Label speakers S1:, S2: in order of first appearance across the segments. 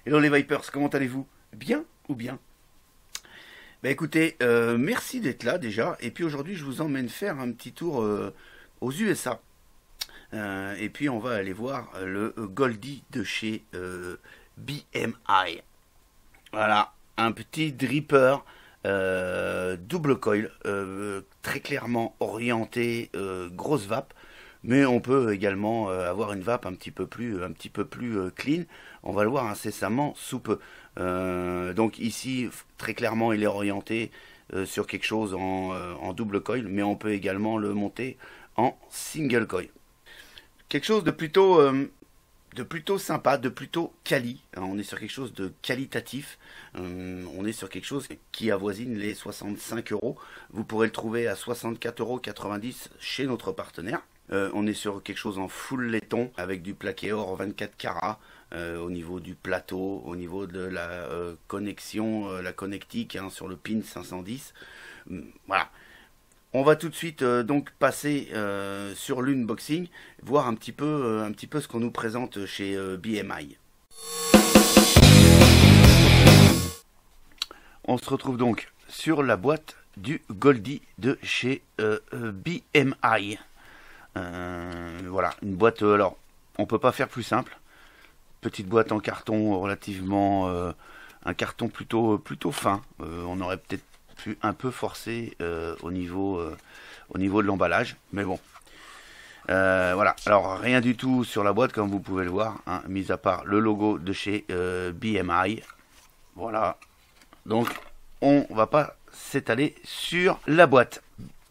S1: Hello les Vipers, comment allez-vous? Bien ou bien? Bah écoutez, merci d'être là déjà. Et puis aujourd'hui, je vous emmène faire un petit tour aux USA. Et puis on va aller voir le Goldie de chez BMI. Voilà, un petit dripper double coil, très clairement orienté grosse vape. Mais on peut également avoir une vape un petit peu plus clean. On va le voir incessamment sous peu. Donc ici, très clairement, il est orienté sur quelque chose en double coil, mais on peut également le monter en single coil. Quelque chose de plutôt sympa, de plutôt quali. On est sur quelque chose de qualitatif. On est sur quelque chose qui avoisine les 65 euros. Vous pourrez le trouver à 64,90 € chez notre partenaire. On est sur quelque chose en full laiton avec du plaqué or 24 carats au niveau du plateau, au niveau de la connexion, la connectique sur le pin 510. Voilà. On va tout de suite donc passer sur l'unboxing, voir un petit peu ce qu'on nous présente chez BMI. On se retrouve donc sur la boîte du Goldie de chez BMI. Voilà, une boîte, alors on peut pas faire plus simple. Petite boîte en carton relativement, un carton plutôt fin. On aurait peut-être pu un peu forcer au niveau de l'emballage, mais bon. Voilà, alors rien du tout sur la boîte comme vous pouvez le voir, mis à part le logo de chez BMI. Voilà, donc on va pas s'étaler sur la boîte.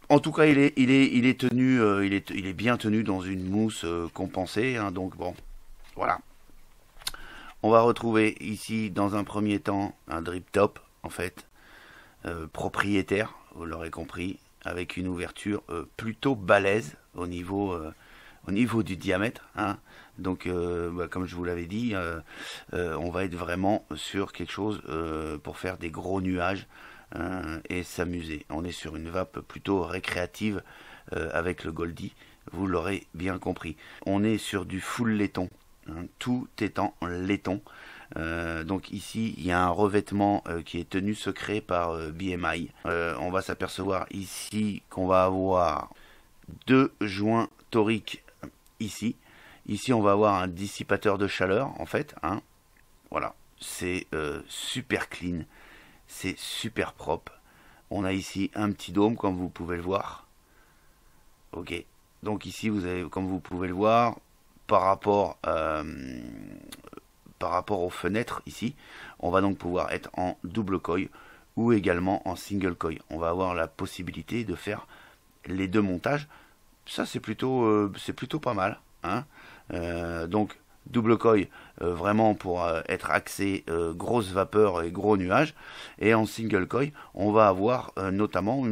S1: En tout cas, il est tenu, il est bien tenu dans une mousse compensée, donc bon, voilà. On va retrouver ici, dans un premier temps, un drip top, en fait, propriétaire, vous l'aurez compris, avec une ouverture plutôt balèze au niveau du diamètre. Donc, comme je vous l'avais dit, on va être vraiment sur quelque chose pour faire des gros nuages. Et s'amuser. On est sur une vape plutôt récréative avec le Goldie, vous l'aurez bien compris. On est sur du full laiton, tout est en laiton. Donc ici, il y a un revêtement qui est tenu secret par BMI. On va s'apercevoir ici qu'on va avoir deux joints toriques ici. Ici, on va avoir un dissipateur de chaleur, en fait. Voilà, c'est super clean. C'est super propre. On a ici un petit dôme comme vous pouvez le voir. Ok. Donc ici vous avez, comme vous pouvez le voir, par rapport aux fenêtres ici, on va donc pouvoir être en double coil ou également en single coil. On va avoir la possibilité de faire les deux montages. Ça c'est plutôt pas mal. Donc double coil vraiment pour être axé grosse vapeur et gros nuages, et en single coil on va avoir notamment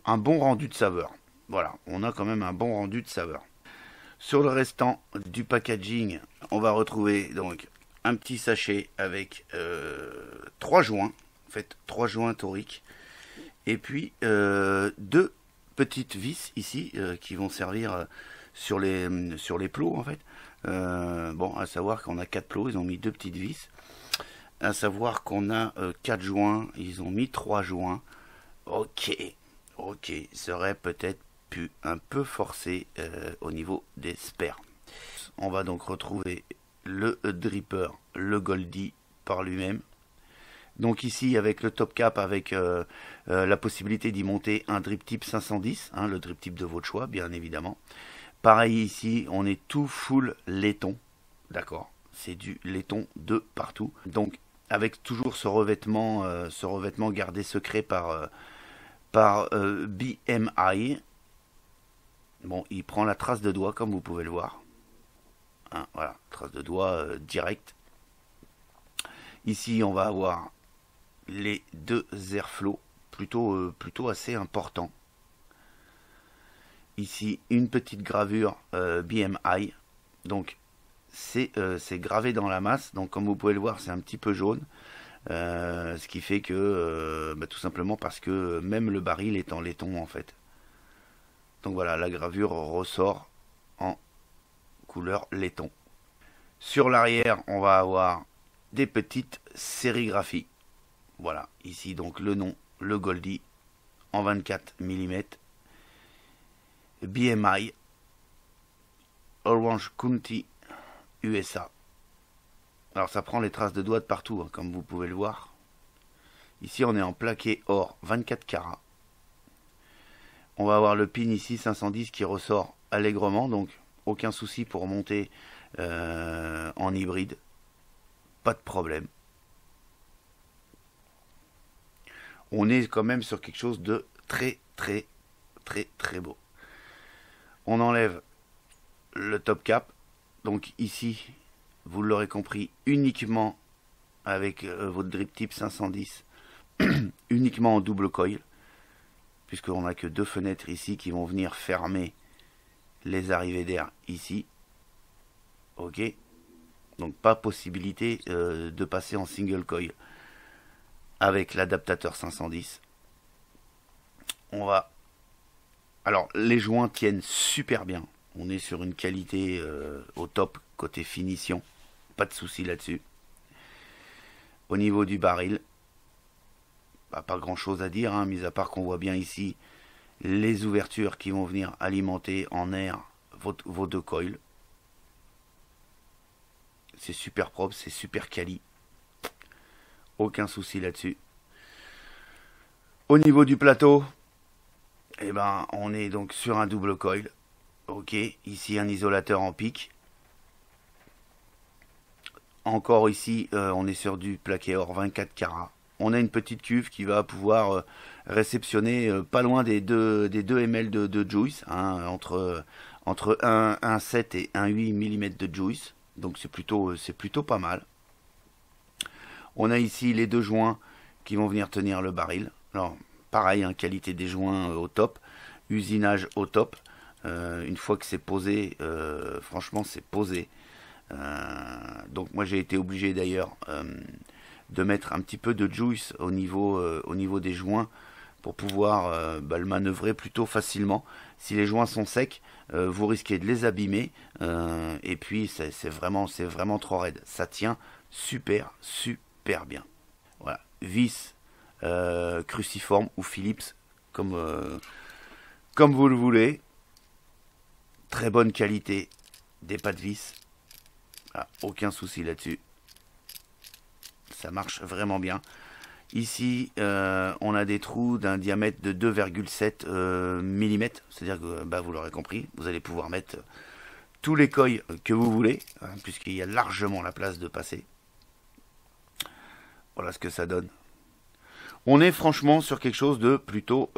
S1: un bon rendu de saveur. Voilà, on a quand même un bon rendu de saveur. Sur le restant du packaging, on va retrouver donc un petit sachet avec trois joints, en fait trois joints toriques, et puis deux petites vis ici qui vont servir sur les plots en fait. Bon, à savoir qu'on a 4 plots, ils ont mis deux petites vis. À savoir qu'on a 4 joints, ils ont mis 3 joints. Ok, ça aurait peut-être pu un peu forcer au niveau des spares. On va donc retrouver le dripper, le Goldie par lui-même. Donc ici avec le top cap, avec la possibilité d'y monter un drip type 510, le drip type de votre choix bien évidemment. Pareil ici, on est tout full laiton, d'accord, c'est du laiton de partout. Donc avec toujours ce revêtement gardé secret par BMI. Bon, il prend la trace de doigt comme vous pouvez le voir. Voilà, trace de doigt direct. Ici, on va avoir les deux airflows plutôt assez importants. Ici, une petite gravure BMI. Donc, c'est gravé dans la masse. Donc, comme vous pouvez le voir, c'est un petit peu jaune. Ce qui fait que, tout simplement parce que même le baril est en laiton, en fait. Donc, voilà, la gravure ressort en couleur laiton. Sur l'arrière, on va avoir des petites sérigraphies. Voilà, ici donc le nom, le Goldie en 24 mm, BMI, Orange County, USA. Alors ça prend les traces de doigts de partout, hein, comme vous pouvez le voir. Ici on est en plaqué or 24 carats. On va avoir le pin ici 510 qui ressort allègrement, donc aucun souci pour monter en hybride. Pas de problème. On est quand même sur quelque chose de très beau. On enlève le top cap. Donc ici, vous l'aurez compris, uniquement avec votre drip tip 510, uniquement en double coil, puisqu'on n'a que deux fenêtres ici qui vont venir fermer les arrivées d'air ici. Ok, donc pas possibilité de passer en single coil avec l'adaptateur 510. On va... Alors les joints tiennent super bien. On est sur une qualité au top côté finition. Pas de souci là-dessus. Au niveau du baril, bah, pas grand chose à dire, hein, mis à part qu'on voit bien ici les ouvertures qui vont venir alimenter en air vos deux coils. C'est super propre, c'est super quali. Aucun souci là-dessus. Au niveau du plateau, eh ben, on est donc sur un double coil. Ok, ici un isolateur en pic. Encore ici, on est sur du plaqué or 24 carats. On a une petite cuve qui va pouvoir réceptionner pas loin des 2 ml de juice, hein, entre 1,7 et 1,8 mm de juice. Donc c'est plutôt pas mal. On a ici les deux joints qui vont venir tenir le baril. Alors pareil, hein, qualité des joints au top, usinage au top. Une fois que c'est posé, franchement c'est posé. Donc moi j'ai été obligé d'ailleurs de mettre un petit peu de juice au niveau des joints pour pouvoir le manœuvrer plutôt facilement. Si les joints sont secs, vous risquez de les abîmer et puis c'est vraiment trop raide. Ça tient super bien. Voilà, vis cruciforme ou Phillips comme vous le voulez. Très bonne qualité des pas de vis. Ah, aucun souci là-dessus. Ça marche vraiment bien. Ici, on a des trous d'un diamètre de 2,7 mm. C'est-à-dire que, bah, vous l'aurez compris, vous allez pouvoir mettre tous les coils que vous voulez, hein, puisqu'il y a largement la place de passer. Voilà ce que ça donne. On est franchement sur quelque chose de plutôt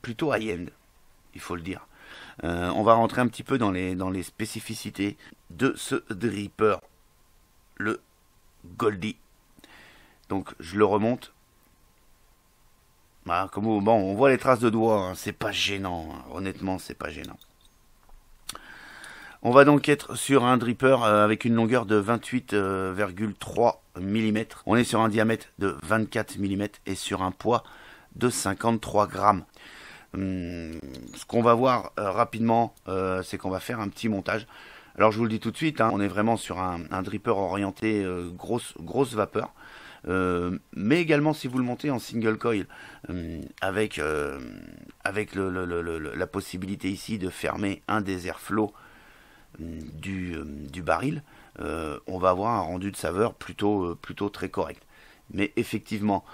S1: high-end, il faut le dire. On va rentrer un petit peu dans les spécificités de ce dripper, le Goldie. Donc je le remonte. Bah, bon, on voit les traces de doigts, hein, c'est pas gênant, hein, honnêtement c'est pas gênant. On va donc être sur un dripper avec une longueur de 28,3 mm. On est sur un diamètre de 24 mm et sur un poids de 53 grammes. Ce qu'on va voir rapidement, c'est qu'on va faire un petit montage. Alors je vous le dis tout de suite, hein, on est vraiment sur un dripper orienté grosse vapeur. Mais également si vous le montez en single coil avec la possibilité ici de fermer un des airflows du baril, on va avoir un rendu de saveur plutôt très correct. Mais effectivement,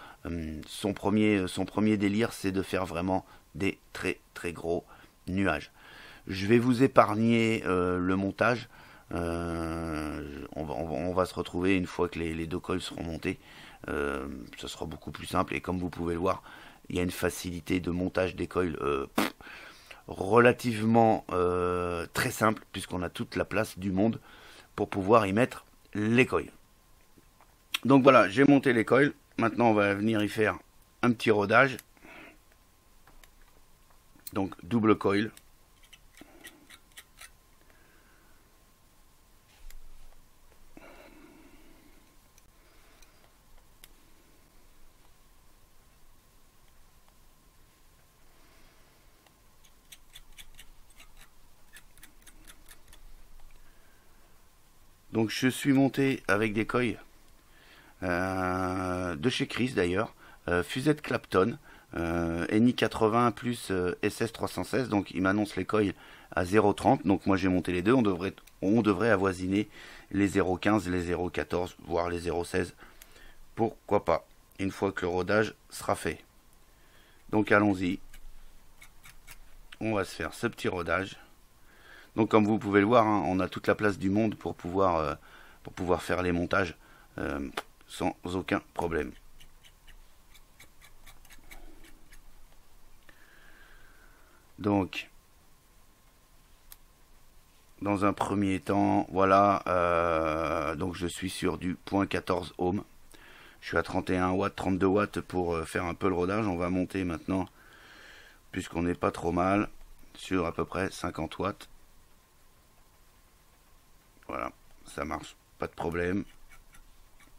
S1: son premier délire, c'est de faire vraiment des très gros nuages. Je vais vous épargner le montage. On va se retrouver une fois que les deux coils seront montés. Ce sera beaucoup plus simple et comme vous pouvez le voir, il y a une facilité de montage des coils relativement très simple puisqu'on a toute la place du monde pour pouvoir y mettre les coils. Donc voilà, j'ai monté les coils. Maintenant on va venir y faire un petit rodage. Donc double coil. Donc je suis monté avec des coils de chez Chris d'ailleurs, Fusette Clapton, NI 80 plus SS 316, donc il m'annonce les coils à 0,30, donc moi j'ai monté les deux, on devrait avoisiner les 0,15, les 0,14, voire les 0,16, pourquoi pas, une fois que le rodage sera fait. Donc allons-y, on va se faire ce petit rodage. Donc comme vous pouvez le voir, hein, on a toute la place du monde pour pouvoir faire les montages sans aucun problème. Donc, dans un premier temps, voilà, donc je suis sur du 0.14 ohm. Je suis à 31 watts, 32 watts pour faire un peu le rodage. On va monter maintenant, puisqu'on n'est pas trop mal, sur à peu près 50 watts. Voilà, ça marche, pas de problème.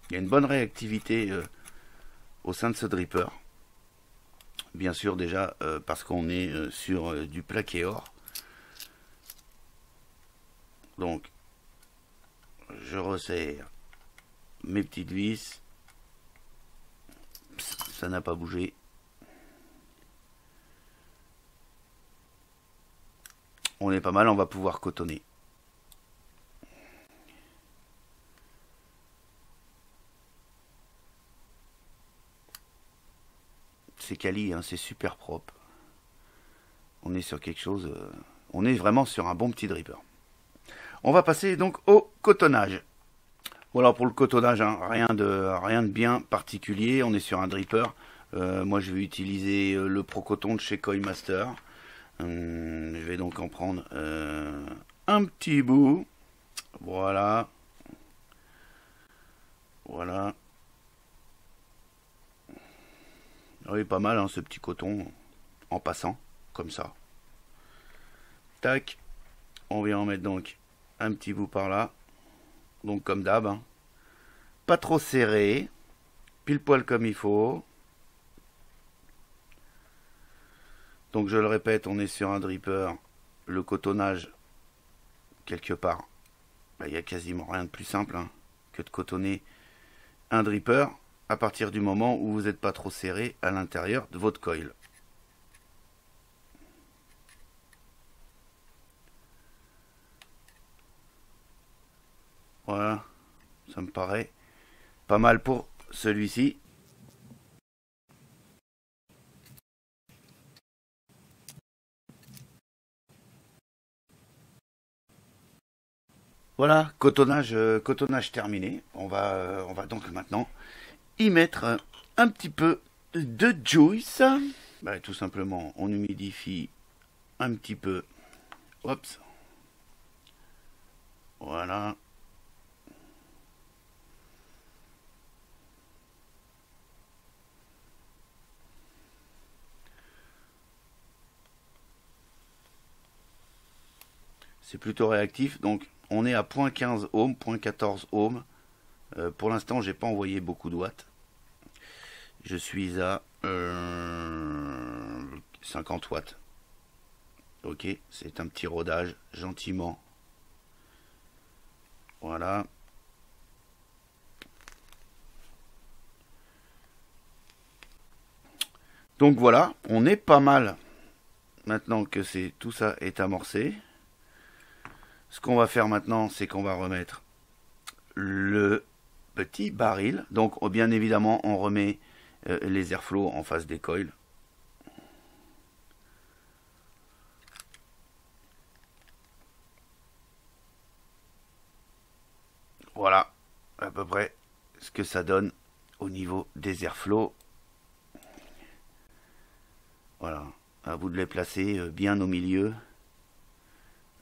S1: Il y a une bonne réactivité au sein de ce dripper. Bien sûr déjà parce qu'on est sur du plaqué or. Donc je resserre mes petites vis. Ça n'a pas bougé. On est pas mal, on va pouvoir cotonner. C'est quali, hein, c'est super propre. On est sur quelque chose, on est vraiment sur un bon petit dripper. On va passer donc au cotonnage. Voilà pour le cotonnage, hein, rien de bien particulier. On est sur un dripper. Moi je vais utiliser le Pro Coton de chez Coilmaster. Je vais donc en prendre un petit bout. Voilà. Voilà. Oui, pas mal hein, ce petit coton en passant, comme ça. Tac. On vient en mettre donc un petit bout par là. Donc comme d'hab. Hein. Pas trop serré. Pile poil comme il faut. Donc je le répète, on est sur un dripper. Le cotonnage, quelque part, il n'y a quasiment rien de plus simple hein, que de cotonner un dripper à partir du moment où vous n'êtes pas trop serré à l'intérieur de votre coil. Voilà, ça me paraît pas mal pour celui-ci. Voilà, cotonnage terminé. On va donc maintenant y mettre un petit peu de juice. Bah, tout simplement, on humidifie un petit peu. Oups. Voilà. C'est plutôt réactif, donc on est à 0.15 ohm, 0.14 ohm. Pour l'instant, j'ai pas envoyé beaucoup de watts. Je suis à 50 watts. Ok, c'est un petit rodage, gentiment. Voilà. Donc voilà, on est pas mal. Maintenant que tout ça est amorcé. Ce qu'on va faire maintenant, c'est qu'on va remettre le petit baril. Donc bien évidemment, on remet les airflows en face des coils. Voilà à peu près ce que ça donne au niveau des airflows. Voilà, à vous de les placer bien au milieu.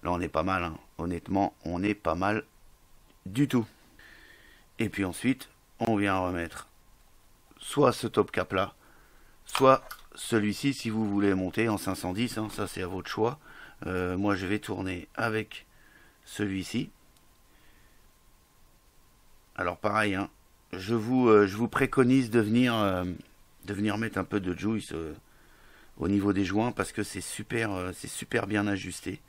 S1: Là on est pas mal, hein. Honnêtement on est pas mal du tout. Et puis ensuite on vient remettre soit ce top cap là, soit celui-ci si vous voulez monter en 510, hein, ça c'est à votre choix. Moi je vais tourner avec celui-ci. Alors pareil, hein, je vous préconise de venir mettre un peu de juice au niveau des joints parce que c'est super bien ajusté.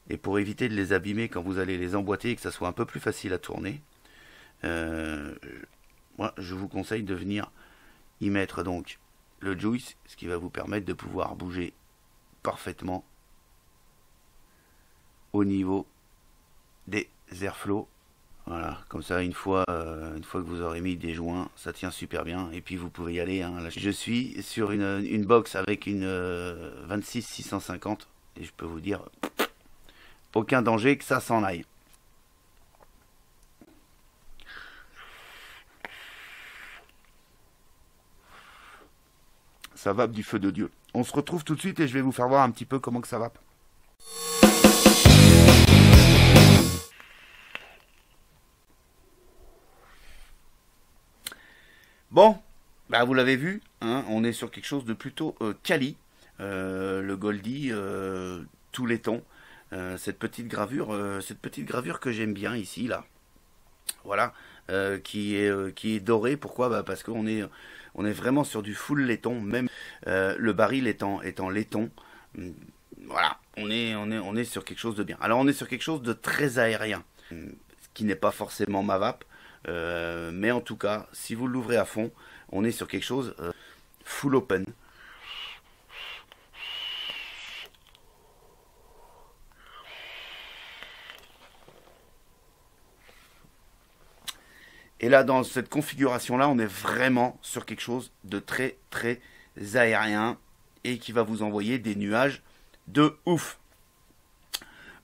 S1: Et pour éviter de les abîmer quand vous allez les emboîter et que ça soit un peu plus facile à tourner, moi je vous conseille de venir y mettre donc le joystick, ce qui va vous permettre de pouvoir bouger parfaitement au niveau des airflows. Voilà, comme ça une fois que vous aurez mis des joints, ça tient super bien et puis vous pouvez y aller. Hein. Là, je suis sur une box avec une 26-650 et je peux vous dire, aucun danger que ça s'en aille. Ça vape du feu de Dieu. On se retrouve tout de suite et je vais vous faire voir un petit peu comment que ça vape. Bon, bah vous l'avez vu, hein, on est sur quelque chose de plutôt quali. Le Goldie, tous les tons. Cette petite gravure que j'aime bien ici, là. Voilà, qui est dorée. Pourquoi? Bah parce qu'on est vraiment sur du full laiton, même le baril étant laiton. Voilà, on est sur quelque chose de bien. Alors on est sur quelque chose de très aérien, ce qui n'est pas forcément ma vape, mais en tout cas, si vous l'ouvrez à fond, on est sur quelque chose full open. Et là, dans cette configuration-là, on est vraiment sur quelque chose de très, très aérien et qui va vous envoyer des nuages de ouf.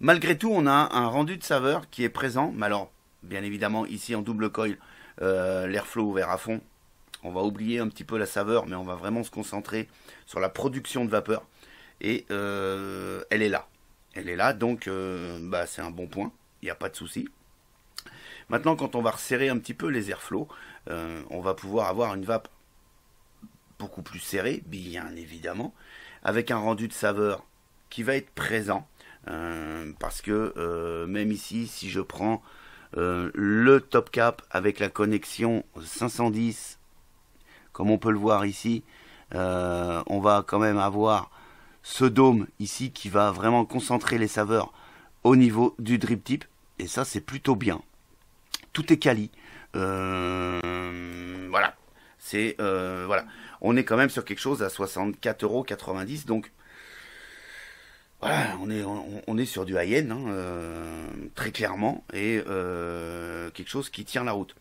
S1: Malgré tout, on a un rendu de saveur qui est présent. Mais alors, bien évidemment, ici en double coil, l'airflow ouvert à fond. On va oublier un petit peu la saveur, mais on va vraiment se concentrer sur la production de vapeur. Et elle est là. Elle est là, donc bah, c'est un bon point. Il n'y a pas de souci. Maintenant, quand on va resserrer un petit peu les airflows, on va pouvoir avoir une vape beaucoup plus serrée, bien évidemment, avec un rendu de saveur qui va être présent. Parce que même ici, si je prends le top cap avec la connexion 510, comme on peut le voir ici, on va quand même avoir ce dôme ici qui va vraiment concentrer les saveurs au niveau du drip tip. Et ça, c'est plutôt bien. Tout est quali. Voilà. Voilà. On est quand même sur quelque chose à 64,90 €. Donc, voilà, on est sur du high-end, hein, très clairement. Et quelque chose qui tient la route.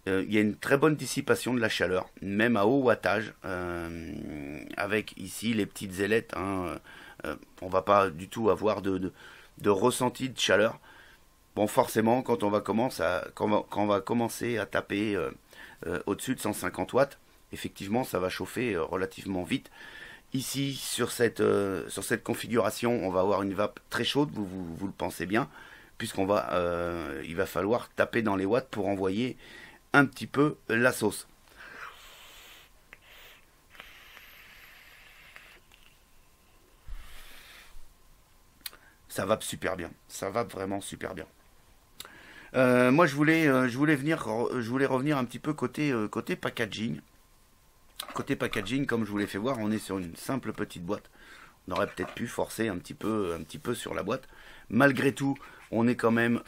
S1: Il y a une très bonne dissipation de la chaleur, même à haut wattage. Avec ici les petites ailettes. Hein, on va pas du tout avoir de ressenti de chaleur. Bon, forcément, quand on va commencer à taper au-dessus de 150 watts, effectivement, ça va chauffer relativement vite. Ici, sur cette configuration, on va avoir une vape très chaude, vous le pensez bien, puisqu'il va falloir taper dans les watts pour envoyer un petit peu la sauce. Ça vape super bien, ça vape vraiment super bien. Moi, je voulais revenir un petit peu côté packaging. Côté packaging, comme je vous l'ai fait voir, on est sur une simple petite boîte. On aurait peut-être pu forcer un petit peu sur la boîte. Malgré tout, on est quand même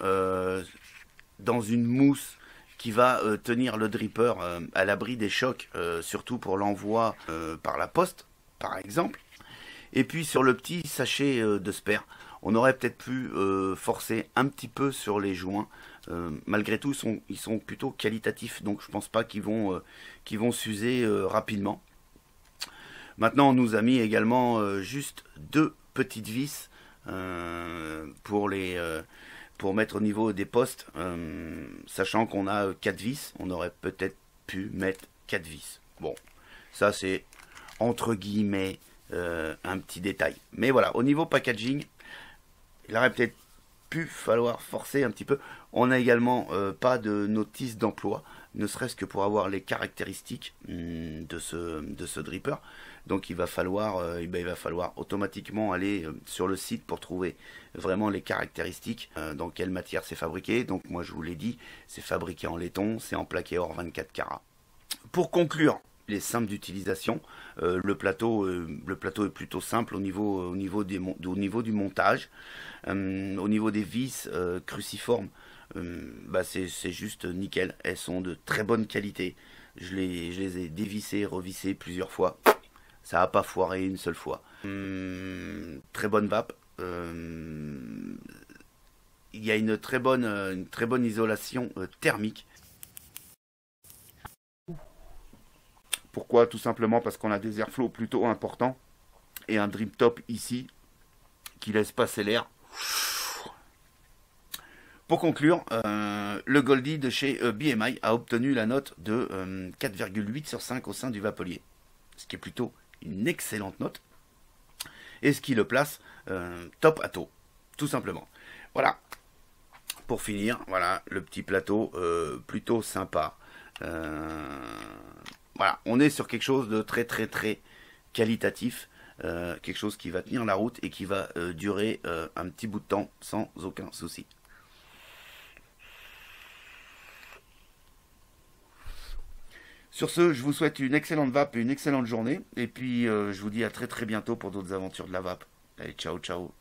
S1: dans une mousse qui va tenir le dripper à l'abri des chocs, surtout pour l'envoi par la poste, par exemple. Et puis sur le petit sachet de spare, on aurait peut-être pu forcer un petit peu sur les joints. Malgré tout, ils sont plutôt qualitatifs, donc je pense pas qu'ils vont s'user rapidement. Maintenant, on nous a mis également juste deux petites vis pour mettre au niveau des postes, sachant qu'on a 4 vis, on aurait peut-être pu mettre 4 vis. Bon, ça c'est entre guillemets un petit détail. Mais voilà, au niveau packaging, il aurait peut-être pu falloir forcer un petit peu. On n'a également pas de notice d'emploi, ne serait-ce que pour avoir les caractéristiques de ce dripper. Donc il va falloir automatiquement aller sur le site pour trouver vraiment les caractéristiques, dans quelle matière c'est fabriqué. Donc moi je vous l'ai dit, c'est fabriqué en laiton, c'est en plaqué or 24 carats. Pour conclure il est simple d'utilisation. Le plateau est plutôt simple au niveau du montage. Au niveau des vis cruciformes, bah c'est juste nickel. Elles sont de très bonne qualité. Je les ai dévissées, revissées plusieurs fois. Ça n'a pas foiré une seule fois. Très bonne vape. Il y a une très bonne isolation thermique. Pourquoi? Tout simplement parce qu'on a des airflows plutôt importants et un drip top ici qui laisse passer l'air. Pour conclure, le Goldie de chez BMI a obtenu la note de 4,8 sur 5 au sein du Vapelier, ce qui est plutôt une excellente note, et ce qui le place top à taux, tout simplement. Voilà, pour finir, voilà le petit plateau plutôt sympa. Voilà, on est sur quelque chose de très très très qualitatif, quelque chose qui va tenir la route et qui va durer un petit bout de temps sans aucun souci. Sur ce, je vous souhaite une excellente vape et une excellente journée. Et puis, je vous dis à très très bientôt pour d'autres aventures de la vape. Allez, ciao, ciao.